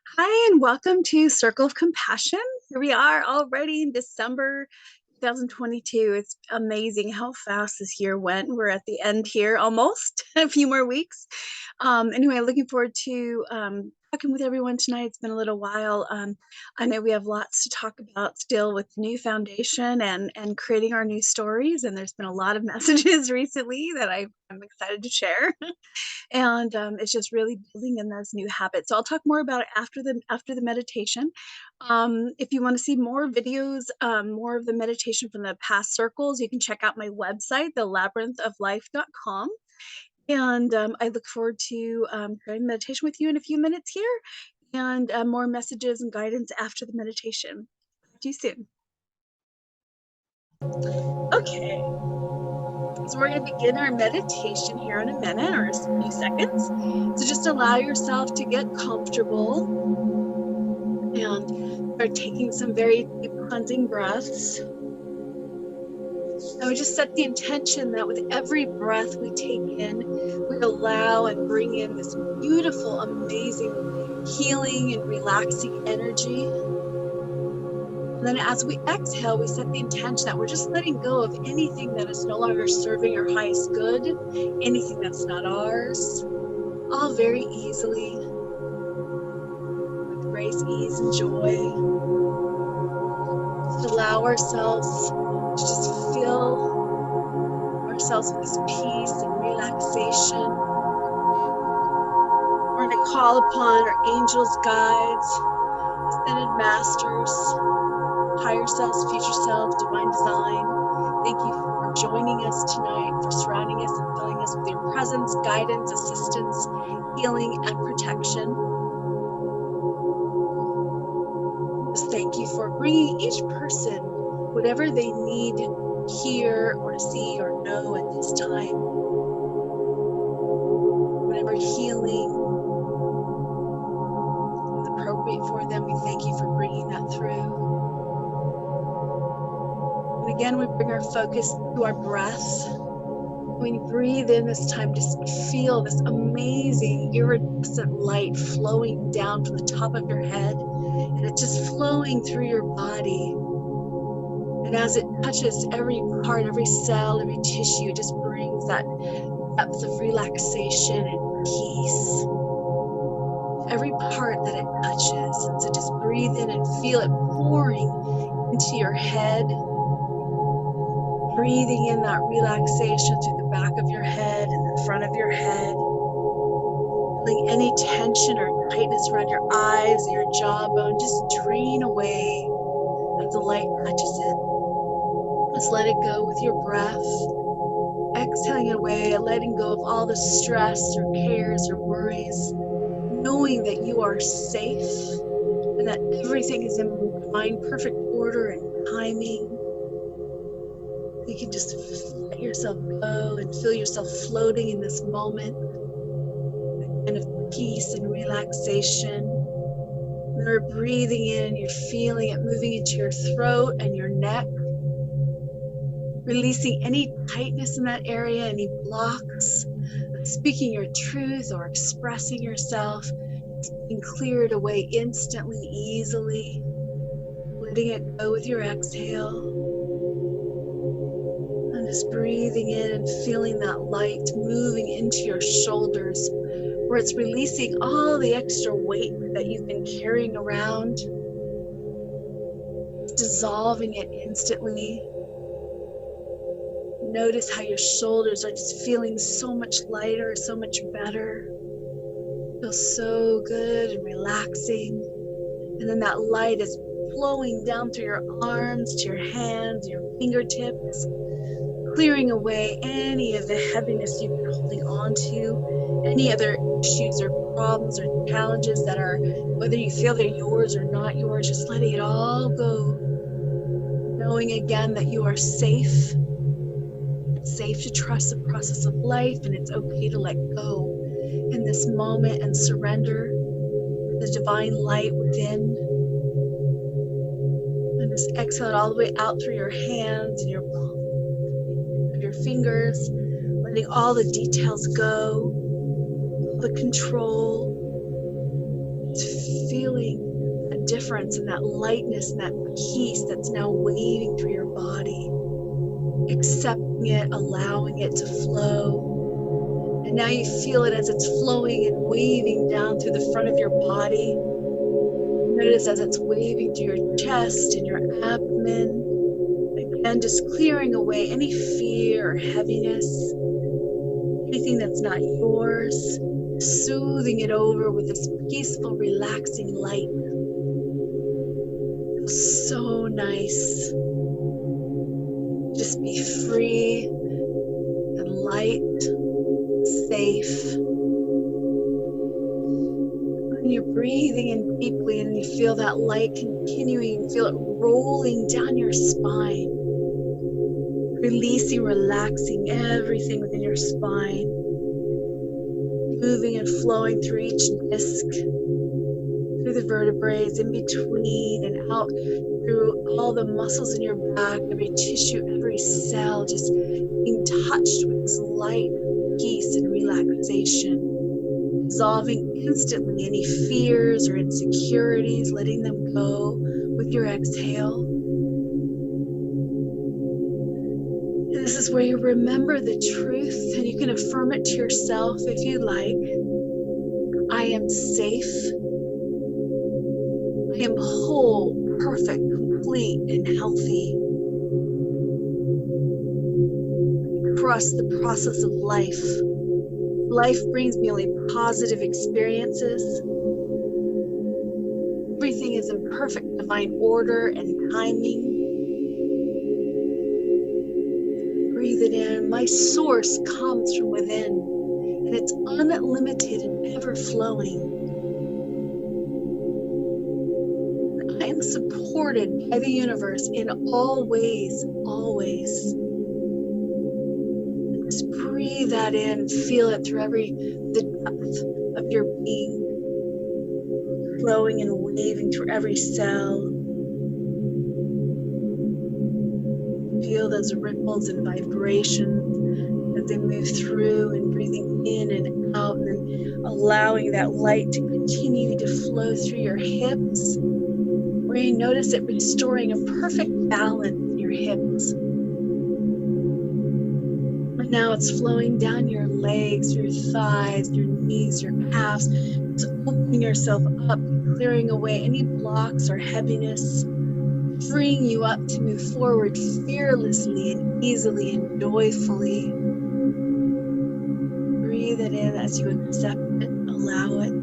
Hi, and welcome to Circle of Compassion. Here we are already in December 2022. It's amazing how fast this year went. We're at the end here almost, a few more weeks. Anyway, looking forward to talking with everyone tonight. It's been a little while. I know we have lots to talk about still with new foundation and creating our new stories. And there's been a lot of messages recently that I'm excited to share. And it's just really building in those new habits. So I'll talk more about it after the meditation. If you want to see more videos, more of the meditation from the past circles, you can check out my website, thelabyrinthoflife.com. And I look forward to sharing meditation with you in a few minutes here, and more messages and guidance after the meditation. Talk to you soon. Okay. So we're going to begin our meditation here in a minute or a few seconds. So just allow yourself to get comfortable and start taking some very deep cleansing breaths. And we just set the intention that with every breath we take in, we allow and bring in this beautiful, amazing, healing and relaxing energy. And then as we exhale, we set the intention that we're just letting go of anything that is no longer serving our highest good, anything that's not ours, all very easily, with grace, ease, and joy. Just allow ourselves to just fill ourselves with this peace and relaxation. We're going to call upon our angels, guides, ascended masters, higher selves, future selves, divine design. Thank you for joining us tonight, for surrounding us and filling us with your presence, guidance, assistance, healing, and protection. Just thank you for bringing each person whatever they need to hear or see or know at this time. Whatever healing is appropriate for them, we thank you for bringing that through. And again, we bring our focus to our breath. When you breathe in this time, just feel this amazing iridescent light flowing down from the top of your head, and it's just flowing through your body. And as it touches every part, every cell, every tissue, it just brings that depth of relaxation and peace. Every part that it touches. And so just breathe in and feel it pouring into your head. Breathing in that relaxation through the back of your head and the front of your head. Feeling any tension or tightness around your eyes or your jawbone just drain away as the light touches it. Just let it go with your breath. Exhaling it away, letting go of all the stress or cares or worries, knowing that you are safe and that everything is in divine perfect order and timing. You can just let yourself go and feel yourself floating in this moment, kind of peace and relaxation. And we're breathing in, you're feeling it moving into your throat and your neck, releasing any tightness in that area, any blocks, speaking your truth or expressing yourself, being cleared away instantly, easily, letting it go with your exhale. And just breathing in and feeling that light moving into your shoulders, where it's releasing all the extra weight that you've been carrying around, dissolving it instantly. Notice how your shoulders are just feeling so much lighter, so much better. Feels so good and relaxing. And then that light is flowing down through your arms, to your hands, your fingertips, clearing away any of the heaviness you've been holding on to, any other issues or problems or challenges that are, whether you feel they're yours or not yours, just letting it all go. Knowing again that you are safe. It's safe to trust the process of life, and it's okay to let go in this moment and surrender the divine light within. And just exhale it all the way out through your hands and your fingers, letting all the details go, all the control. Just feeling that difference and that lightness and that peace that's now waving through your body, accepting it, allowing it to flow. And now you feel it as it's flowing and waving down through the front of your body. Notice as it's waving through your chest and your abdomen. Again, just clearing away any fear or heaviness, anything that's not yours, soothing it over with this peaceful, relaxing light. It feels so nice. Just be free and light, safe. When you're breathing in deeply and you feel that light continuing, feel it rolling down your spine, releasing, relaxing everything within your spine, moving and flowing through each disc, through the vertebrae, in between and out through all the muscles in your back, every tissue, every cell, just being touched with this light, peace, and relaxation. Dissolving instantly any fears or insecurities, letting them go with your exhale. And this is where you remember the truth, and you can affirm it to yourself if you like. I am safe. I am whole, perfect, complete, and healthy. Trust the process of life. Life brings me only positive experiences. Everything is in perfect divine order and timing. Breathe it in. My source comes from within, and it's unlimited and ever flowing. I am supported by the universe in all ways, always. Just breathe that in, feel it through the depth of your being, flowing and waving through every cell. Feel those ripples and vibrations as they move through, and breathing in and out, and then allowing that light to continue to flow through your hips, where you notice it restoring a perfect balance in your hips. And now it's flowing down your legs, your thighs, your knees, your calves. It's opening yourself up, clearing away any blocks or heaviness, freeing you up to move forward fearlessly and easily and joyfully. Breathe it in as you accept it, allow it.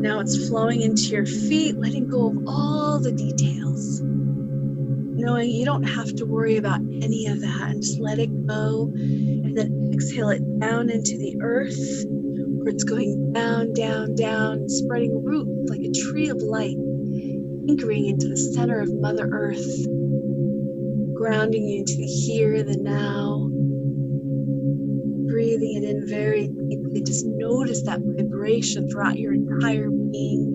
Now it's flowing into your feet, letting go of all the details, knowing you don't have to worry about any of that, and just let it go, and then exhale it down into the earth, where it's going down, down, down, spreading roots like a tree of light, anchoring into the center of Mother Earth, grounding you into the here, the now. Breathing it in very deeply. Just notice that vibration throughout your entire being.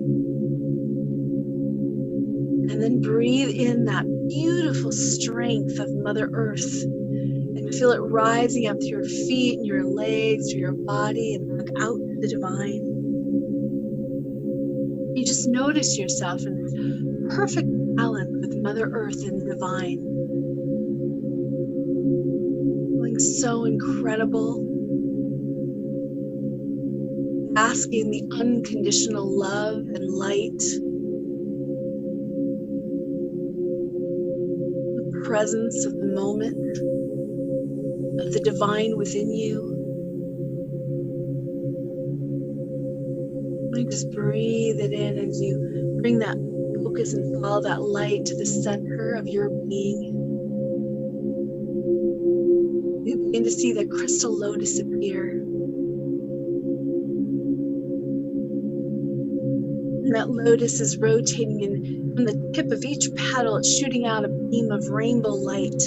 And then breathe in that beautiful strength of Mother Earth, and feel it rising up through your feet and your legs, through your body, and back out to the divine. You just notice yourself in this perfect balance with Mother Earth and the divine. Feeling so incredible. Asking the unconditional love and light, the presence of the moment, of the divine within you. And just breathe it in as you bring that focus and follow that light to the center of your being. You begin to see the crystal lotus appear. And that lotus is rotating, and from the tip of each petal, it's shooting out a beam of rainbow light.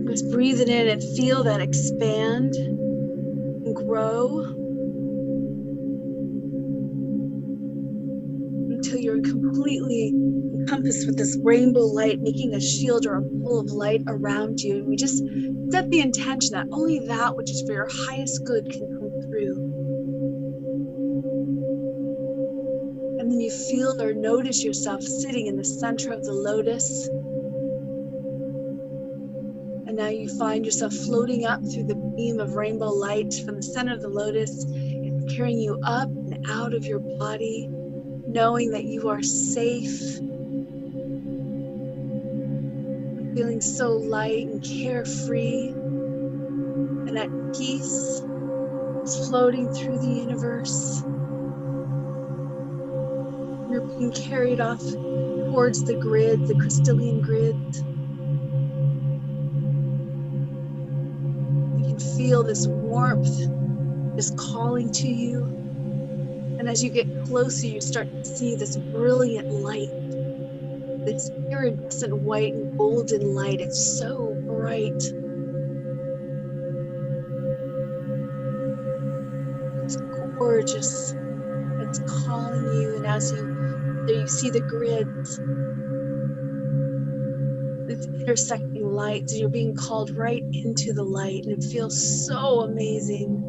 Just breathe it in and feel that expand and grow until you're completely encompassed with this rainbow light, making a shield or a ball of light around you. And we just set the intention that only that which is for your highest good can come through. then you feel or notice yourself sitting in the center of the lotus. And now you find yourself floating up through the beam of rainbow light from the center of the lotus. It's carrying you up and out of your body, knowing that you are safe, feeling so light and carefree and at peace, just floating through the universe. You're being carried off towards the grid, the crystalline grid. You can feel this warmth just calling to you. And as you get closer, you start to see this brilliant light, this iridescent white and golden light. It's so bright. It's gorgeous. It's calling you. And as you see the grids, it's intersecting lights, and you're being called right into the light. And it feels so amazing.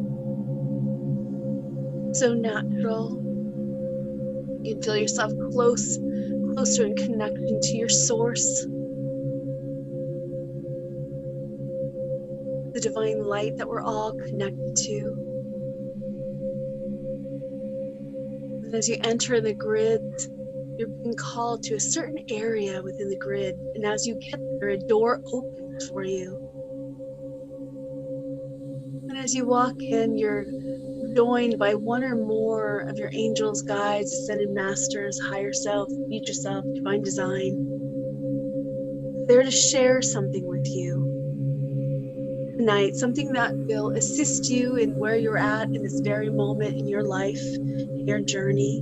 So natural. You can feel yourself closer in connection to your source, the divine light that we're all connected to. And as you enter the grid, you're being called to a certain area within the grid. And as you get there, a door opens for you. And as you walk in, you're joined by one or more of your angels, guides, ascended masters, higher self, future self, divine design. There to share something with you tonight, something that will assist you in where you're at in this very moment in your life, in your journey.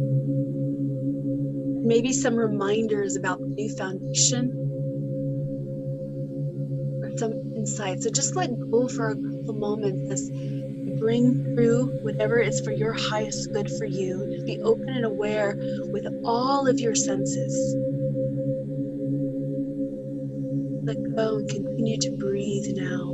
Maybe some reminders about the new foundation or some insights. So just let go for a couple moments as you bring through whatever is for your highest good for you. Just be open and aware with all of your senses. Let go and continue to breathe now.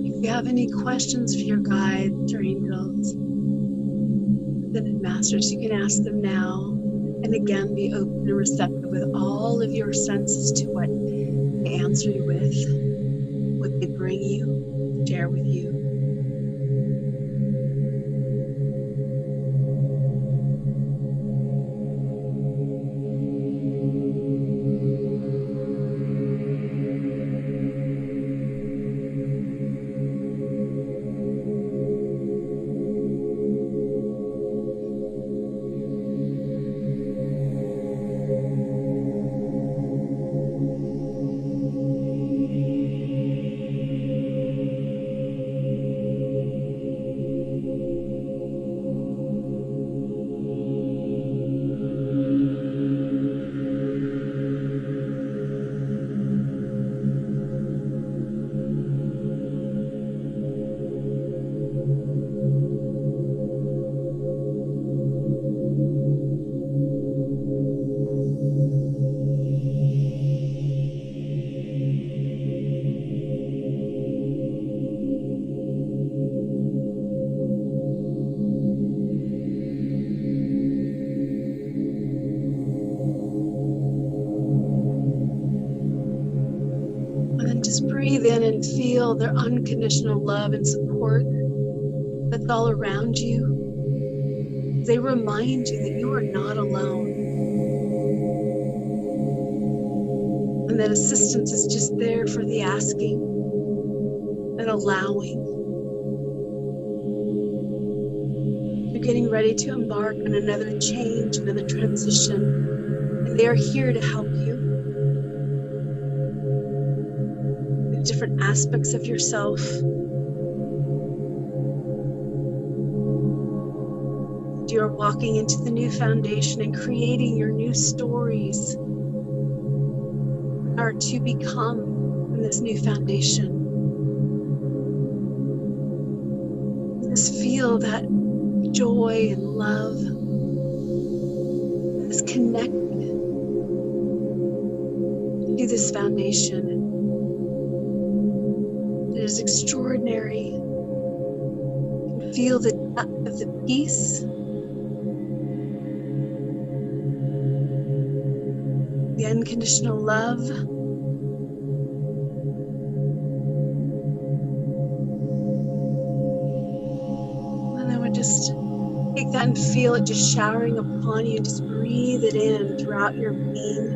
If you have any questions for your guides or angels, ascended masters, you can ask them now. And again, be open and receptive with all of your senses to what they answer you with, what they bring you, share with you. and feel their unconditional love and support that's all around you. They remind you that you are not alone, and that assistance is just there for the asking and allowing. You're getting ready to embark on another change, another transition, and they are here to help you with different aspects of yourself. You're walking into the new foundation and creating your new stories are to become in this new foundation. Just feel that joy and love that is connected to this foundation. It is extraordinary. You can feel the depth of the peace, the unconditional love, and then we just take that and feel it just showering upon you. Just breathe it in throughout your being.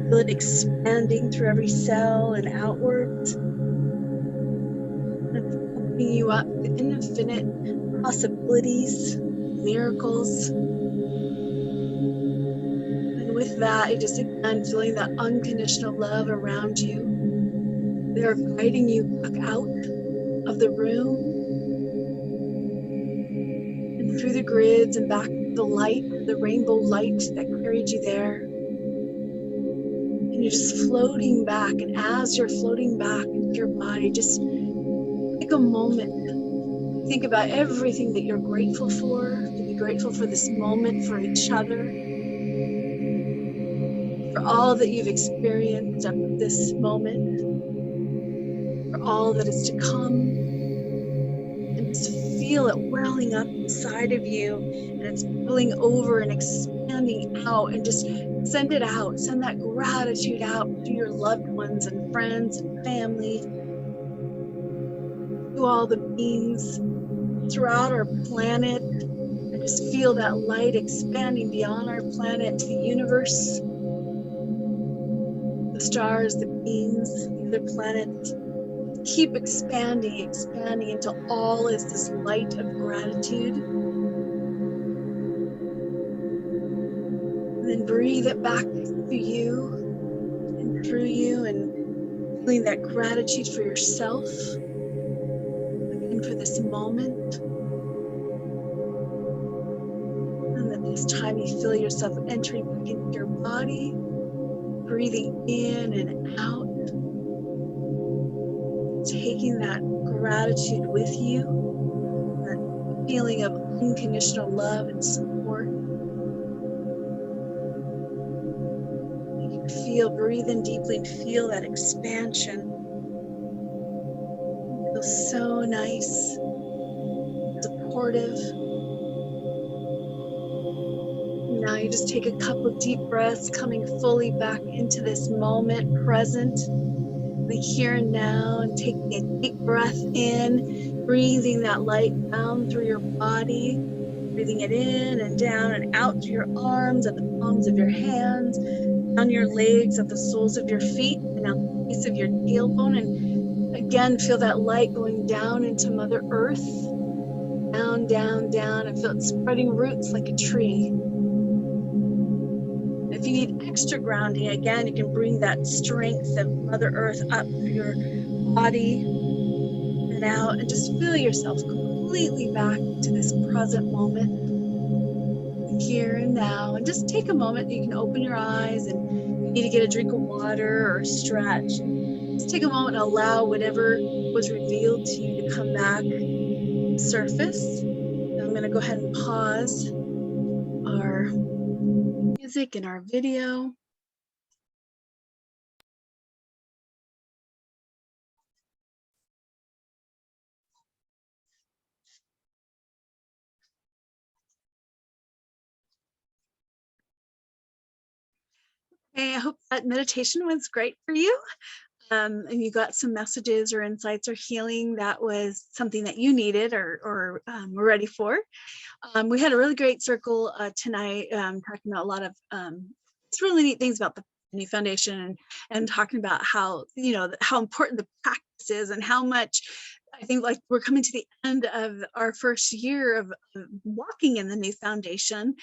Feel it expanding through every cell and outwards, and opening you up to infinite possibilities, miracles. And with that, you just again feeling that unconditional love around you. They are guiding you back out of the room and through the grids and back to the light, the rainbow light that carried you there. And you're just floating back. And as you're floating back into your body, just take a moment. Think about everything that you're grateful for. To be grateful for this moment, for each other, for all that you've experienced up to this moment, for all that is to come. And just feel it welling up inside of you, and it's spilling over and expanding out, and just send it out. Send that gratitude out to your loved ones and friends and family, to all the beings throughout our planet, and just feel that light expanding beyond our planet to the universe, the stars, the beings, the other planets. Keep expanding until all is this light of gratitude. And then breathe it back to you and through you, and feeling that gratitude for yourself and for this moment. And then this time you feel yourself entering back into your body, breathing in and out, taking that gratitude with you, that feeling of unconditional love and support. You can breathe in deeply and feel that expansion. It feels so nice, supportive. Now you just take a couple deep breaths, coming fully back into this moment, present, the here and now, and taking a deep breath in, breathing that light down through your body, breathing it in and down and out through your arms, at the palms of your hands, down your legs, at the soles of your feet, and down the base of your tailbone. And again, feel that light going down into Mother Earth, down, down, down, and feel it spreading roots like a tree. If you need extra grounding, again, you can bring that strength of Mother Earth up through your body and out, and just feel yourself completely back to this present moment, here and now. And just take a moment. You can open your eyes, and you need to get a drink of water or stretch. Just take a moment and allow whatever was revealed to you to come back to surface. Now I'm going to go ahead and pause our music and our video. Okay, I hope that meditation was great for you. and you got some messages or insights or healing that was something that you needed or were ready for. We had a really great circle tonight, talking about a lot of just really neat things about the new foundation, and talking about how, how important the practice is, and how much I think, like, we're coming to the end of our first year of walking in the new foundation.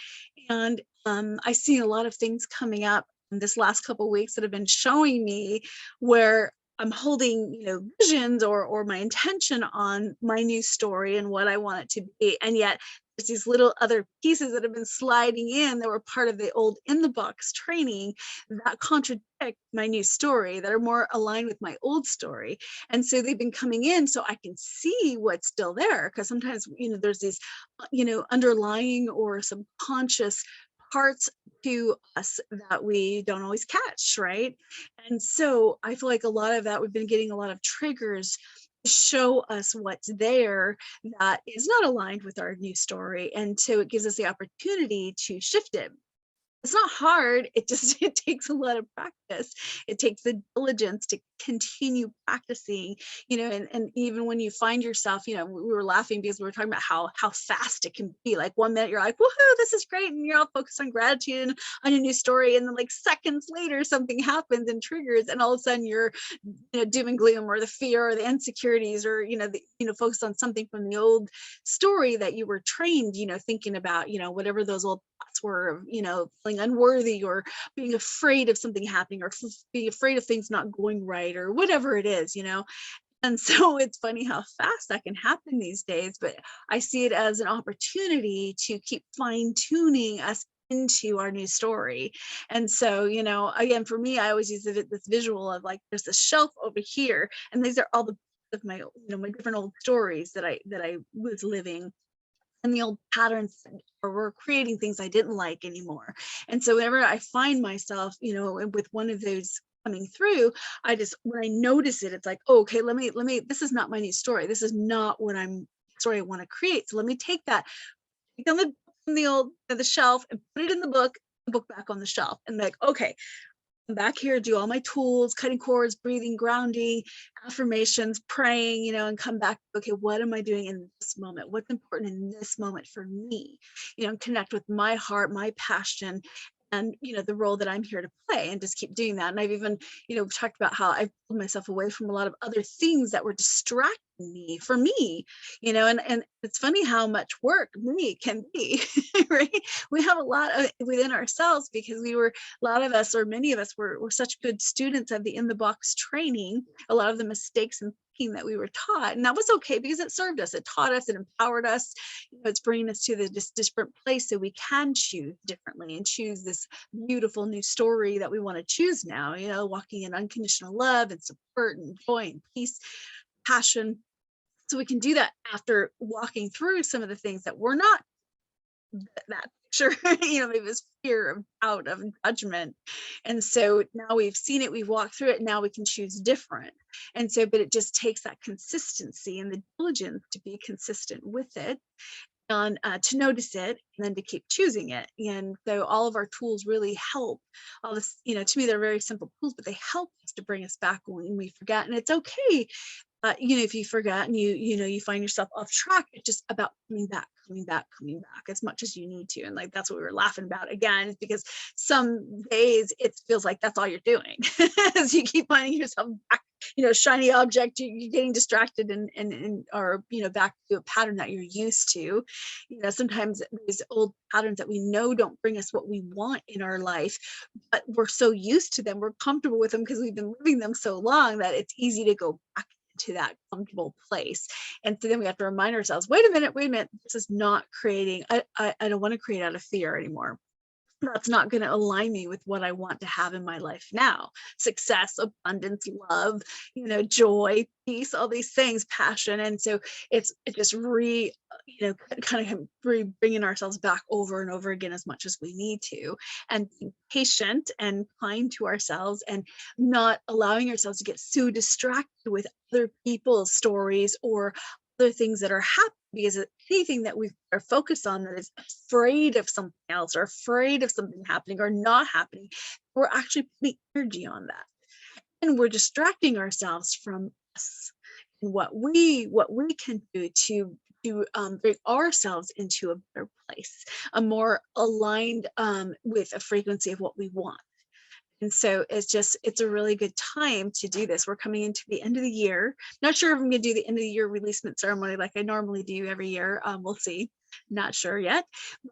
And I see a lot of things coming up in this last couple of weeks that have been showing me where I'm holding, visions or my intention on my new story and what I want it to be. And yet there's these little other pieces that have been sliding in that were part of the old in the box training that contradict my new story, that are more aligned with my old story. And so they've been coming in so I can see what's still there. Because sometimes, there's these, underlying or subconscious parts to us that we don't always catch, right? And so I feel like a lot of that, we've been getting a lot of triggers to show us what's there that is not aligned with our new story. And so it gives us the opportunity to shift it. It's not hard. It just it takes a lot of practice. It takes the diligence to continue practicing, and even when you find yourself, we were laughing because we were talking about how fast it can be. Like, 1 minute you're like, woohoo, this is great, and you're all focused on gratitude and on a new story, and then like seconds later something happens and triggers, and all of a sudden you're, doom and gloom, or the fear or the insecurities, or focused on something from the old story that you were trained, thinking about, whatever those old thoughts were of, feeling unworthy, or being afraid of something happening, or being afraid of things not going right, or whatever it is. And so it's funny how fast that can happen these days, but I see it as an opportunity to keep fine tuning us into our new story. And so, again, for me, I always use this visual of, like, there's a shelf over here, and these are all the of my, my different old stories that I was living, and the old patterns, or were creating things I didn't like anymore. And so whenever I find myself, with one of those coming through, when I notice it, it's like, oh, okay, let me, this is not my new story. This is not what story I want to create. So let me take that, take on the old, the shelf, and put it in the book back on the shelf, and like, okay, I'm back here, do all my tools, cutting cords, breathing, grounding, affirmations, praying, and come back. Okay, what am I doing in this moment? What's important in this moment for me? And connect with my heart, my passion, and the role that I'm here to play, and just keep doing that. And I've even, talked about how I pulled myself away from a lot of other things that were distracting me for me, and it's funny how much work me can be, right? We have a lot within ourselves, because a lot of us, or many of us, were such good students of the in the box training. A lot of the mistakes and thinking that we were taught, and that was okay, because it served us, it taught us, it empowered us. It's bringing us to this different place, so we can choose differently and choose this beautiful new story that we want to choose now, walking in unconditional love and support and joy and peace, passion. So we can do that after walking through some of the things that were not that picture, maybe it was fear of doubt, of judgment. And so now we've seen it, we've walked through it, now we can choose different. And so, but it just takes that consistency and the diligence to be consistent with it, and to notice it, and then to keep choosing it. And so all of our tools really help. All this, to me, they're very simple tools, but they help us to bring us back when we forget. And it's okay, if you forget and you find yourself off track. It's just about coming back as much as you need to. And like, that's what we were laughing about again, is because some days it feels like that's all you're doing as you keep finding yourself back, shiny object, you're getting distracted, and or back to a pattern that you're used to. Sometimes these old patterns that we know don't bring us what we want in our life, but we're so used to them, we're comfortable with them because we've been living them so long, that it's easy to go back to that comfortable place. And so then we have to remind ourselves, wait a minute, this is not creating, I don't want to create out of fear anymore. That's not going to align me with what I want to have in my life now. Success, abundance, love, joy, peace, all these things, passion. And so it just kind of bringing ourselves back over and over again as much as we need to, and being patient and kind to ourselves, and not allowing ourselves to get so distracted with other people's stories or other things that are happening, because anything that we are focused on that is afraid of something else, or afraid of something happening or not happening, we're actually putting energy on that. and we're distracting ourselves from us and what we can do to bring ourselves into a better place, a more aligned with a frequency of what we want. And so it's a really good time to do this. We're coming into the end of the year. Not sure if I'm going to do the end of the year releasement ceremony like I normally do every year. We'll see. Not sure yet.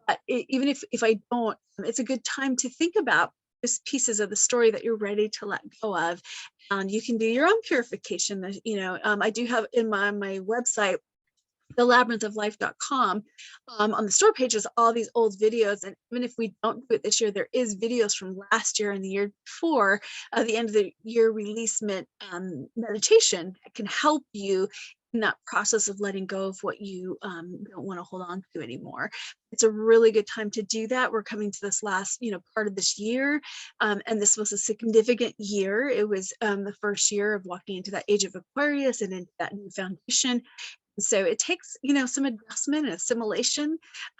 But even if I don't, it's a good time to think about just pieces of the story that you're ready to let go of. And you can do your own purification. I do have in my website, thelabyrinthoflife.com, on the store pages, all these old videos. And even if we don't do it this year, there is videos from last year and the year before, the end of the year releasement meditation that can help you in that process of letting go of what you don't want to hold on to anymore. It's a really good time to do that. We're coming to this last, part of this year. And this was a significant year. It was the first year of walking into that age of Aquarius and into that new foundation. So it takes, some adjustment and assimilation,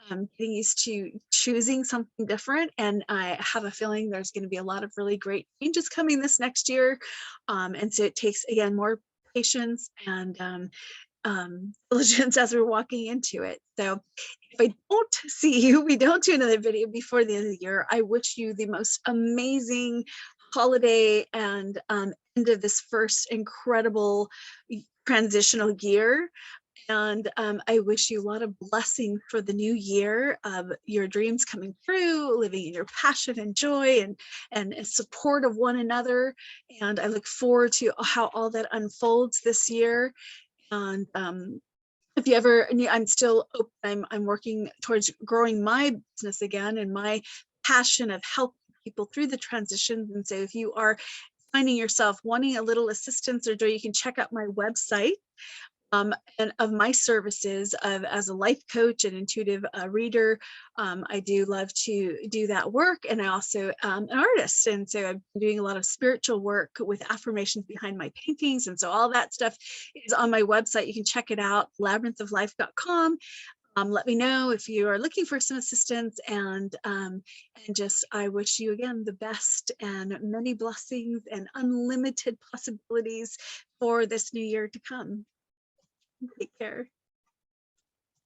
getting used to choosing something different. And I have a feeling there's going to be a lot of really great changes coming this next year. And so it takes, again, more patience and diligence as we're walking into it. So if I don't see you, we don't do another video before the end of the year, I wish you the most amazing holiday and end of this first incredible transitional year. And I wish you a lot of blessing for the new year, of your dreams coming true, living in your passion and joy and support of one another. And I look forward to how all that unfolds this year. And if you ever, I'm still open. I'm working towards growing my business again and my passion of helping people through the transitions. And so if you are finding yourself wanting a little assistance or joy, you can check out my website, and of my services as a life coach and intuitive reader. I do love to do that work. And I also am an artist. And so I'm doing a lot of spiritual work with affirmations behind my paintings. And so all that stuff is on my website. You can check it out, labyrinthoflife.com. Let me know if you are looking for some assistance, and just I wish you again the best and many blessings and unlimited possibilities for this new year to come. Take care.